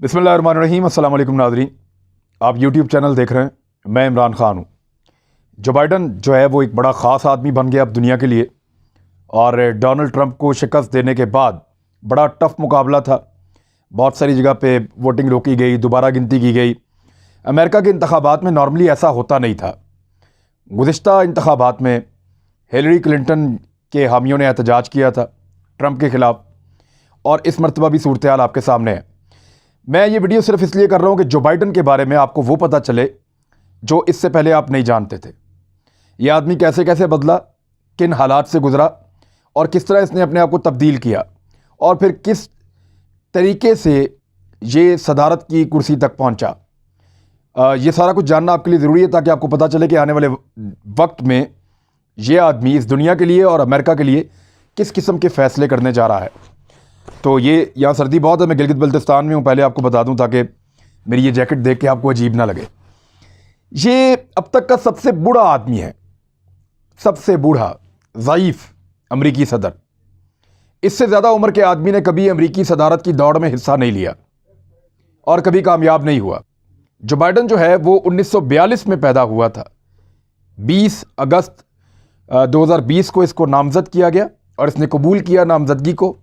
बिस्मिल्लाहिर्रहमानिर्रहीम। अस्सलाम वालेकुम नाज़रीन, आप यूट्यूब चैनल देख रहे हैं। मैं इमरान ख़ान हूँ। जो बाइडन जो है वो एक बड़ा ख़ास आदमी बन गया अब दुनिया के लिए, और डोनाल्ड ट्रंप को शिकस्त देने के बाद बड़ा टफ मुकाबला था। बहुत सारी जगह पे वोटिंग रोकी गई, दोबारा गिनती की गई। अमेरिका के इंतखाबात में नॉर्मली ऐसा होता नहीं था। गुज़िश्ता इंतखाबात में हिलरी क्लिंटन के हामियों ने एहतजाज किया था ट्रंप के ख़िलाफ़, और इस मरतबा भी सूरत हाल आपके सामने है। मैं ये वीडियो सिर्फ इसलिए कर रहा हूँ कि जो बाइडन के बारे में आपको वो पता चले जो इससे पहले आप नहीं जानते थे। ये आदमी कैसे कैसे बदला, किन हालात से गुजरा, और किस तरह इसने अपने आप को तब्दील किया, और फिर किस तरीके से ये सदारत की कुर्सी तक पहुँचा। ये सारा कुछ जानना आपके लिए ज़रूरी है ताकि आपको पता चले कि आने वाले वक्त में ये आदमी इस दुनिया के लिए और अमेरिका के लिए किस किस्म के फ़ैसले करने जा रहा है। तो ये यहाँ सर्दी बहुत है, मैं गिलगित बल्तिस्तान में हूँ, पहले आपको बता दूँ ताकि मेरी ये जैकेट देख के आपको अजीब ना लगे। ये अब तक का सबसे बूढ़ा आदमी है, सबसे बूढ़ा ज़ईफ़ अमरीकी सदर। इससे ज़्यादा उम्र के आदमी ने कभी अमरीकी सदारत की दौड़ में हिस्सा नहीं लिया और कभी कामयाब नहीं हुआ। जो बाइडन जो है वो 1942 में पैदा हुआ था। 20 अगस्त 2020 को इसको नामज़द किया गया और इसने कबूल किया नामज़दगी को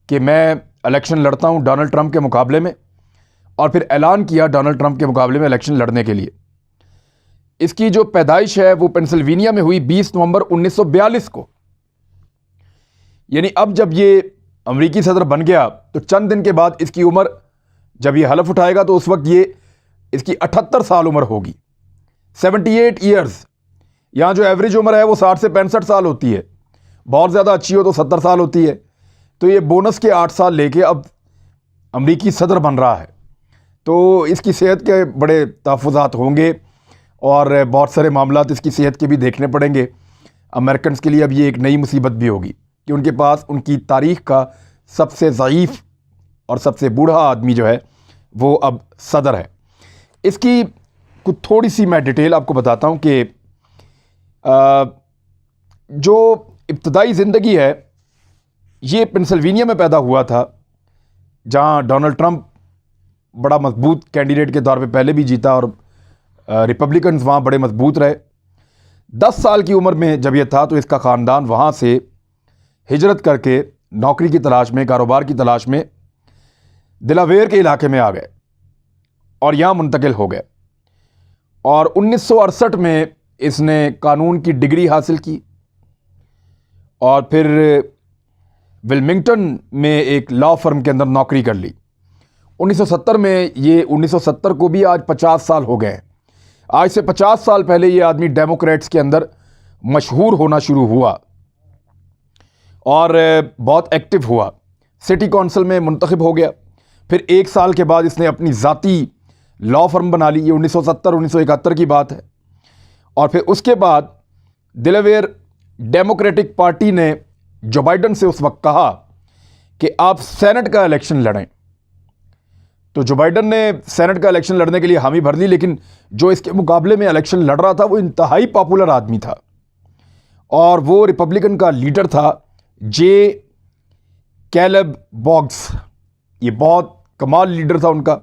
कि मैं इलेक्शन लड़ता हूं डोनाल्ड ट्रंप के मुकाबले में, और फिर ऐलान किया डोनाल्ड ट्रंप के मुकाबले में इलेक्शन लड़ने के लिए। इसकी जो पैदाइश है वो पेंसिल्वेनिया में हुई 20 नवंबर 1942 को। यानी अब जब ये अमेरिकी सदर बन गया तो चंद दिन के बाद इसकी उम्र, जब ये हलफ उठाएगा तो उस वक्त ये इसकी 78 साल उम्र होगी। 78 ईयर्स। यहाँ जो एवरेज उम्र है वो 60 से 65 साल होती है, बहुत ज़्यादा अच्छी हो तो 70 साल होती है। तो ये बोनस के 8 साल लेके अब अमरीकी सदर बन रहा है। तो इसकी सेहत के बड़े तहफ़्फ़ुज़ात होंगे और बहुत सारे मामलात इसकी सेहत के भी देखने पड़ेंगे। अमेरिकन्स के लिए अब ये एक नई मुसीबत भी होगी कि उनके पास उनकी तारीख़ का सबसे ज़ईफ़ और सबसे बूढ़ा आदमी जो है वो अब सदर है। इसकी कुछ थोड़ी सी मैं डिटेल आपको बताता हूँ कि जो इब्तदाई ज़िंदगी है ये पेंसिल्वेनिया में पैदा हुआ था, जहाँ डोनाल्ड ट्रंप बड़ा मजबूत कैंडिडेट के तौर पे पहले भी जीता और रिपब्लिकन्स वहाँ बड़े मजबूत रहे। 10 साल की उम्र में जब यह था तो इसका ख़ानदान वहाँ से हिजरत करके नौकरी की तलाश में, कारोबार की तलाश में दिलावेयर के इलाके में आ गए और यहाँ मुंतकिल हो गए। और 1968 में इसने कानून की डिग्री हासिल की और फिर विल्मिंगटन में एक लॉ फर्म के अंदर नौकरी कर ली। 1970 में ये 1970 को भी आज 50 साल हो गए हैं। आज से 50 साल पहले ये आदमी डेमोक्रेट्स के अंदर मशहूर होना शुरू हुआ और बहुत एक्टिव हुआ। सिटी कौंसिल में मुंतखब हो गया। फिर 1 साल के बाद इसने अपनी ज़ाती लॉ फर्म बना ली। ये 1970-1971 की बात है। और फिर उसके बाद दिलावेयर डेमोक्रेटिक पार्टी ने जो बाइडन से उस वक्त कहा कि आप सेनेट का इलेक्शन लड़ें, तो जो बाइडन ने सेनेट का इलेक्शन लड़ने के लिए हामी भर ली। लेकिन जो इसके मुकाबले में इलेक्शन लड़ रहा था वो इंतहाई पॉपुलर आदमी था और वो रिपब्लिकन का लीडर था जे कैलब बॉग्स। ये बहुत कमाल लीडर था उनका,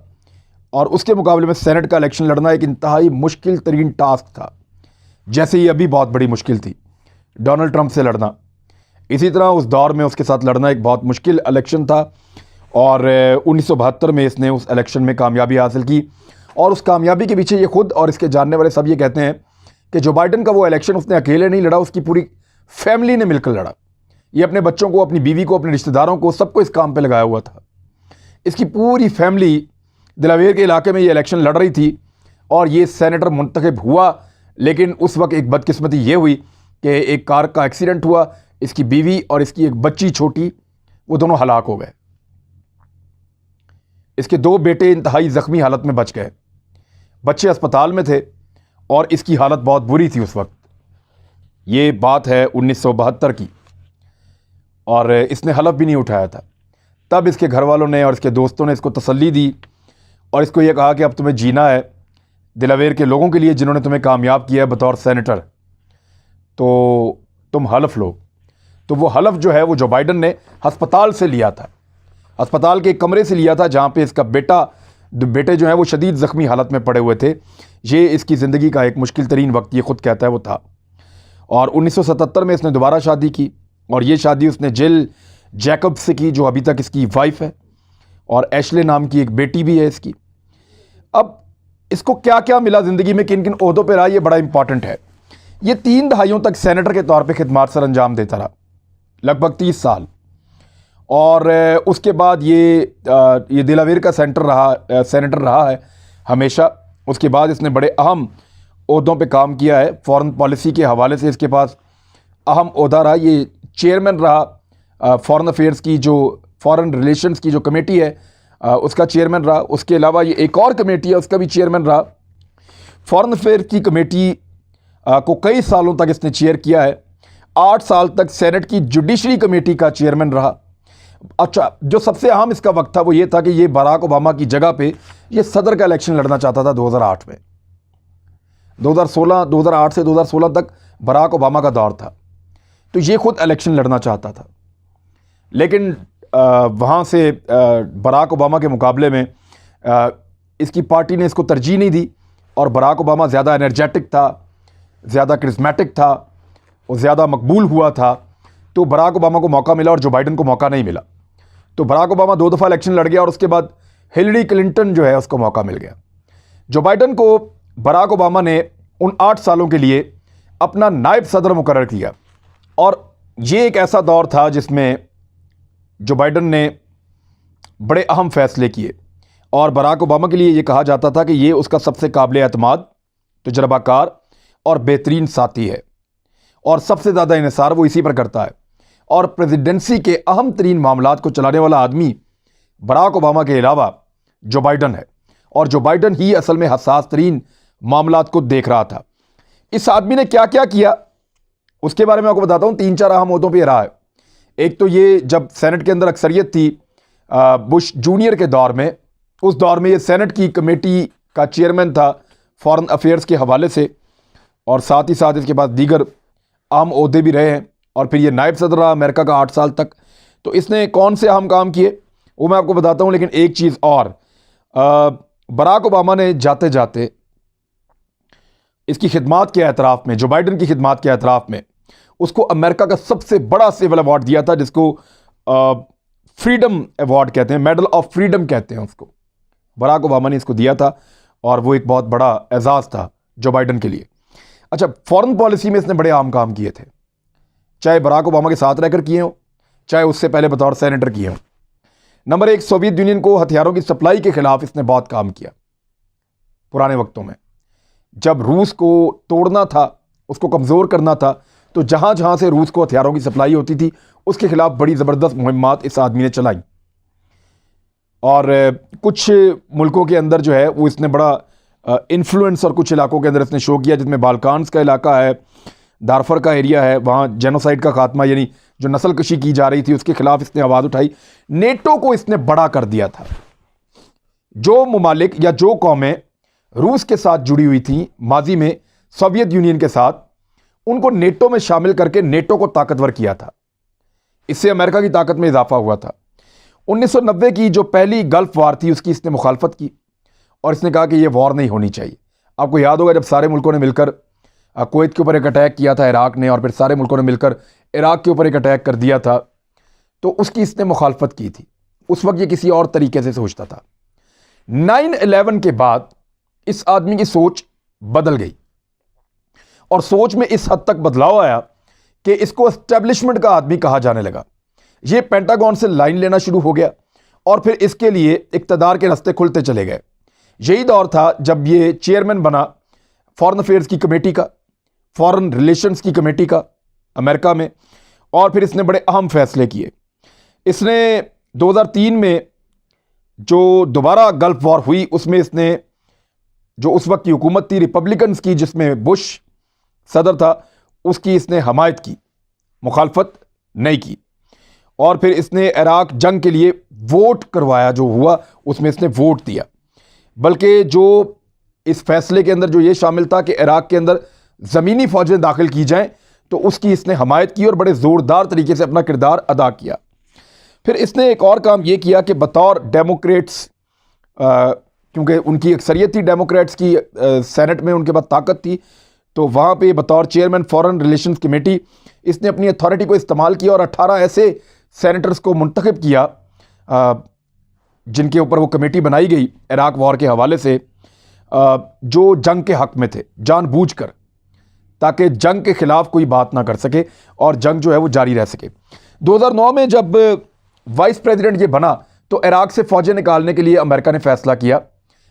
और उसके मुकाबले में सेनेट का इलेक्शन लड़ना एक इंतहाई मुश्किल तरीन टास्क था, जैसे ये अभी बहुत बड़ी मुश्किल थी डोनाल्ड ट्रंप से लड़ना। इसी तरह उस दौर में उसके साथ लड़ना एक बहुत मुश्किल इलेक्शन था। और 1972 में इसने उस इलेक्शन में कामयाबी हासिल की, और उस कामयाबी के पीछे ये खुद और इसके जानने वाले सब ये कहते हैं कि जो बाइडन का वो इलेक्शन उसने अकेले नहीं लड़ा, उसकी पूरी फैमिली ने मिलकर लड़ा। ये अपने बच्चों को, अपनी बीवी को, अपने रिश्तेदारों को, सबको इस काम पर लगाया हुआ था। इसकी पूरी फैमिली दिलावेयर के इलाके में ये इलेक्शन लड़ रही थी और ये सेनेटर मुंतखब हुआ। लेकिन उस वक्त एक बदकिस्मती ये हुई कि एक कार का एक्सीडेंट हुआ, इसकी बीवी और इसकी एक बच्ची छोटी, वो दोनों हलाक हो गए। इसके 2 बेटे इंतहाई ज़ख्मी हालत में बच गए। बच्चे अस्पताल में थे और इसकी हालत बहुत बुरी थी उस वक्त। ये बात है 1972 की, और इसने हलफ भी नहीं उठाया था। तब इसके घर वालों ने और इसके दोस्तों ने इसको तसल्ली दी और इसको ये कहा कि अब तुम्हें जीना है दिलावेयर के लोगों के लिए जिन्होंने तुम्हें कामयाब किया है बतौर सेनेटर, तो तुम हलफ लो। तो वो हलफ जो है वो जो बाइडन ने हस्पताल से लिया था अस्पताल के एक कमरे से लिया था जहाँ पे इसका बेटे जो है वो शदीद ज़ख्मी हालत में पड़े हुए थे। ये इसकी ज़िंदगी का एक मुश्किल तरीन वक्त, ये ख़ुद कहता है, वो था। और 1977 में इसने दोबारा शादी की और ये शादी उसने जिल जैकब से की, जो अभी तक इसकी वाइफ है, और एशले नाम की एक बेटी भी है इसकी। अब इसको क्या क्या मिला ज़िंदगी में, किन किन ओहदों पर रहा, ये बड़ा इंपॉर्टेंट है। ये 3 दहाइयों तक सेनेटर के तौर पे खिदमत सर अंजाम देता रहा, लगभग 30 साल। और उसके बाद ये दिलावेर का सेनेटर रहा है हमेशा। उसके बाद इसने बड़े अहम ओहदों पे काम किया है। फॉरेन पॉलिसी के हवाले से इसके पास अहम ओहदा रहा। ये चेयरमैन रहा फॉरेन अफेयर्स की, जो फॉरेन रिलेशंस की जो कमेटी है उसका चेयरमैन रहा। उसके अलावा ये एक और कमेटी है, उसका भी चेयरमैन रहा। फॉरेन अफेयर्स की कमेटी को कई सालों तक इसने चेयर किया है। 8 साल तक सेनेट की जुडिशरी कमेटी का चेयरमैन रहा। अच्छा, जो सबसे अहम इसका वक्त था वो ये था कि ये बराक ओबामा की जगह पे ये सदर का इलेक्शन लड़ना चाहता था 2008 में। 2008 से 2016 तक बराक ओबामा का दौर था, तो ये खुद इलेक्शन लड़ना चाहता था। लेकिन वहाँ से बराक ओबामा के मुकाबले में इसकी पार्टी ने इसको तरजीह नहीं दी, और बराक ओबामा ज़्यादा एनर्जेटिक था, ज़्यादा क्रिस्मेटिक था और ज़्यादा मकबूल हुआ था, तो बराक ओबामा को मौका मिला और जो बाइडन को मौका नहीं मिला। तो बराक ओबामा 2 दफ़ा इलेक्शन लड़ गया और उसके बाद हिलरी क्लिंटन जो है उसको मौका मिल गया। जो बाइडन को बराक ओबामा ने उन 8 सालों के लिए अपना नायब सदर मुकर्रर किया, और ये एक ऐसा दौर था जिसमें जो बाइडन ने बड़े अहम फैसले किए, और बराक ओबामा के लिए ये कहा जाता था कि ये उसका सबसे काबिल एतमाद, तजर्बाकार और बेहतरीन साथी है, और सबसे ज़्यादा इन्हिसार वो इसी पर करता है। और प्रेसिडेंसी के अहम तरीन मामलात को चलाने वाला आदमी बराक ओबामा के अलावा जो बाइडन है, और जो बाइडन ही असल में हसास तरीन मामलात को देख रहा था। इस आदमी ने क्या क्या किया उसके बारे में आपको बताता हूँ। 3-4 अहम ओहदों पर रहा है। एक तो ये, जब सेनेट के अंदर अक्सरियत थी बुश जूनियर के दौर में, उस दौर में ये सेनेट की कमेटी का चेयरमैन था फॉरेन अफेयर्स के हवाले से, और साथ ही साथ इसके पास दीगर अहम ओहदे भी रहे हैं। और फिर ये नायब सदर रहा अमेरिका का 8 साल तक। तो इसने कौन से अहम काम किए वो मैं आपको बताता हूँ। लेकिन एक चीज़ और, बराक ओबामा ने जाते जाते इसकी खिदमात के एतराफ़ में, जो बाइडन की खिदमात के एतराफ़ में, उसको अमेरिका का सबसे बड़ा सिविल अवार्ड दिया था, जिसको फ्रीडम अवार्ड कहते हैं, मेडल ऑफ फ्रीडम कहते हैं उसको। बराक ओबामा ने इसको दिया था, और वो एक बहुत बड़ा एजाज़ था जो बाइडन के लिए। अच्छा, फॉरेन पॉलिसी में इसने बड़े आम काम किए थे, चाहे बराक ओबामा के साथ रहकर किए हों, चाहे उससे पहले बतौर सेनेटर किए हों। नंबर 1, सोवियत यूनियन को हथियारों की सप्लाई के खिलाफ इसने बहुत काम किया। पुराने वक्तों में जब रूस को तोड़ना था, उसको कमज़ोर करना था, तो जहाँ जहाँ से रूस को हथियारों की सप्लाई होती थी उसके खिलाफ बड़ी ज़बरदस्त मुहिम्मात इस आदमी ने चलाई। और कुछ मुल्कों के अंदर जो है वो इसने बड़ा इन्फ्लुएंस, और कुछ इलाकों के अंदर इसने शो किया, जिसमें बाल्कान्स का इलाका है, दारफर का एरिया है, वहाँ जेनोसाइड का खात्मा, यानी जो नस्ल कशी की जा रही थी उसके खिलाफ इसने आवाज़ उठाई। नेटो को इसने बड़ा कर दिया था। जो ममालिक या जो कौमें रूस के साथ जुड़ी हुई थी माजी में सोवियत यूनियन के साथ, उनको नेटो में शामिल करके नेटो को ताकतवर किया था। इससे अमेरिका की ताकत में इजाफा हुआ था। 1990 की जो पहली गल्फ वार थी उसकी इसने मुखालफत की, और इसने कहा कि यह वॉर नहीं होनी चाहिए। आपको याद होगा जब सारे मुल्कों ने मिलकर कुवैत के ऊपर एक अटैक किया था इराक ने, और फिर सारे मुल्कों ने मिलकर इराक के ऊपर एक अटैक कर दिया था, तो उसकी इसने मुखालफत की थी। उस वक्त ये किसी और तरीके से सोचता था। 9/11 के बाद इस आदमी की सोच बदल गई, और सोच में इस हद तक बदलाव आया कि इसको एस्टेब्लिशमेंट का आदमी कहा जाने लगा। ये पेंटागन से लाइन लेना शुरू हो गया, और फिर इसके लिए इक़्तिदार के रास्ते खुलते चले गए। यही दौर था जब ये चेयरमैन बना फॉरेन अफेयर्स की कमेटी का, फॉरेन रिलेशंस की कमेटी का अमेरिका में, और फिर इसने बड़े अहम फैसले किए। इसने 2003 में जो दोबारा गल्फ वॉर हुई उसमें इसने, जो उस वक्त की हुकूमत थी रिपब्लिकन्स की जिसमें बुश सदर था, उसकी इसने हमायत की, मुखालफत नहीं की। और फिर इसने इराक जंग के लिए वोट करवाया, जो हुआ उसमें इसने वोट दिया। बल्कि जो इस फैसले के अंदर जो ये शामिल था कि इराक के अंदर ज़मीनी फ़ौजें दाखिल की जाएं, तो उसकी इसने हमायत की और बड़े ज़ोरदार तरीके से अपना किरदार अदा किया। फिर इसने एक और काम ये किया कि बतौर डेमोक्रेट्स, क्योंकि उनकी अक्सरियत थी डेमोक्रेट्स की, सेनेट में उनके पास ताकत थी, तो वहाँ पे बतौर चेयरमैन फॉरेन रिलेशंस कमेटी इसने अपनी अथॉरिटी को इस्तेमाल किया और 18 ऐसे सेनेटर्स को मुंतखब किया जिनके ऊपर वो कमेटी बनाई गई इराक वॉर के हवाले से, जो जंग के हक़ में थे जानबूझकर, ताकि जंग के ख़िलाफ़ कोई बात ना कर सके और जंग जो है वो जारी रह सके। 2009 में जब वाइस प्रेसिडेंट ये बना तो इराक से फ़ौजें निकालने के लिए अमेरिका ने फ़ैसला किया।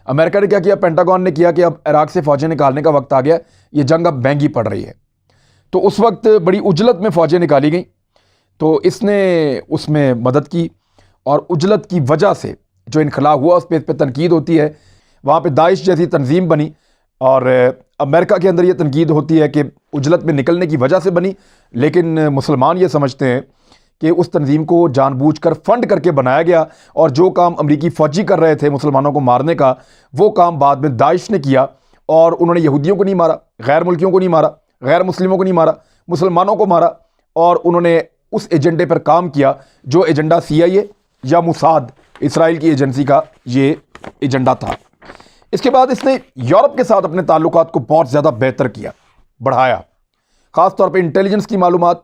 अमेरिका ने क्या किया, पेंटागन ने किया कि अब इराक से फ़ौजें निकालने का वक्त आ गया, ये जंग अब महंगी पड़ रही है। तो उस वक्त बड़ी उजलत में फ़ौजें निकाली गई, तो इसने उसमें मदद की और उजलत की वजह से जो इनखला हुआ उस पर तनकीद होती है। वहाँ पे दाइश जैसी तंजीम बनी और अमेरिका के अंदर ये तनकीद होती है कि उजलत में निकलने की वजह से बनी, लेकिन मुसलमान ये समझते हैं कि उस तंजीम को जानबूझकर फंड करके बनाया गया और जो काम अमरीकी फ़ौजी कर रहे थे मुसलमानों को मारने का, वो काम बाद में दाइश ने किया। और उन्होंने यहूदियों को नहीं मारा, गैर मुल्कियों को नहीं मारा, गैर मुस्लिमों को नहीं मारा, मुसलमानों को मारा, और उन्होंने उस एजेंडे पर काम किया जो एजेंडा CIA या मुसाद, इसराइल की एजेंसी का ये एजेंडा था। इसके बाद इसने यूरोप के साथ अपने ताल्लुकात को बहुत ज़्यादा बेहतर किया, बढ़ाया, ख़ास तौर पे इंटेलिजेंस की मालूमात